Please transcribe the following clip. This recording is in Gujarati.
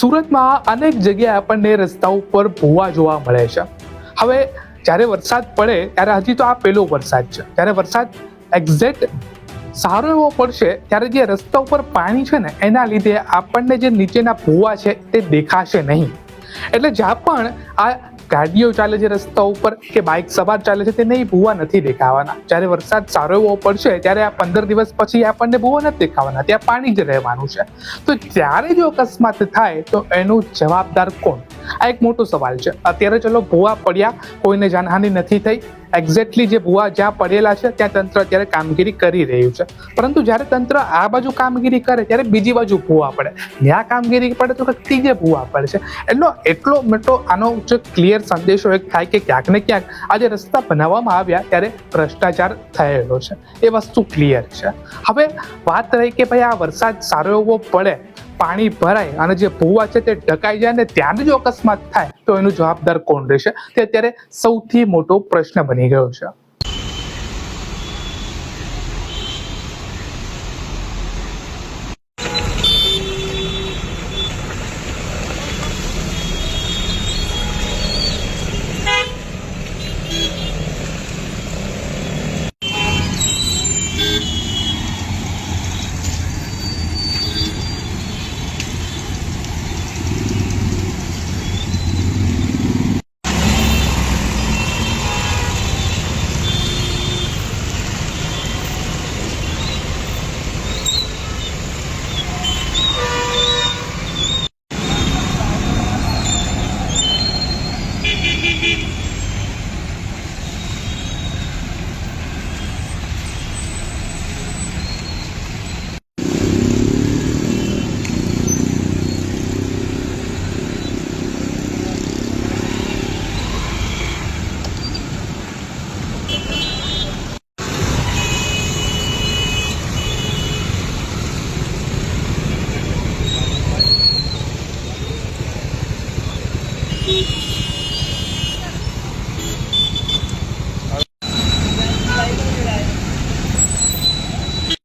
સુરતમાં અનેક જગ્યાએ આપણને રસ્તા ઉપર ભૂવા જોવા મળે છે. હવે જ્યારે વરસાદ પડે ત્યારે હજી તો આ પહેલો વરસાદ છે. જ્યારે વરસાદ એક્ઝેક્ટ સારો એવો પડશે ત્યારે જે રસ્તા ઉપર પાણી છે ને એના લીધે આપણને જે નીચેના ભૂવા છે તે દેખાશે નહીં. એટલે જ્યાં પણ આ ગાડીઓ ચાલે છે રસ્તા ઉપર કે બાઇક સવાર ચાલે છે તેને ભૂવા નથી દેખાવાના. જ્યારે વરસાદ સારો એવો પડશે ત્યારે આ 15 દિવસ પછી આપણને ભૂવા નથી દેખાવાના, ત્યાં પાણી જ રહેવાનું છે. તો ત્યારે જો અકસ્માત થાય તો એનું જવાબદાર કોણ? આ એક મોટો સવાલ છે. અત્યારે ચલો ભૂવા પડ્યા, કોઈને જાનહાનિ નથી થઈ, એક્ઝેક્ટલી જે ભૂવા જ્યાં પડેલા છે ત્યાં તંત્ર અત્યારે કામગીરી કરી રહ્યું છે. પરંતુ જ્યારે તંત્ર આ બાજુ કામગીરી કરે ત્યારે બીજી બાજુ ભૂવા પડે, ત્યાં કામગીરી પડે તો ત્રીજે ભૂવા પડે છે. એટલો મોટો આનો જે ક્લિયર સંદેશો એક થાય કે ક્યાંક ને ક્યાંક આ જે રસ્તા બનાવવામાં આવ્યા ત્યારે ભ્રષ્ટાચાર થયેલો છે, એ વસ્તુ ક્લિયર છે. હવે વાત રહી કે ભાઈ આ વરસાદ સારો એવો પડે, પાણી ભરાય અને જે ભૂવા છે તે ઢકાઈ જાય ને ત્યારે જો અકસ્માત થાય તો એનું જવાબદાર કોણ રહેશે તે અત્યારે સૌથી મોટો પ્રશ્ન બની ગયો છે.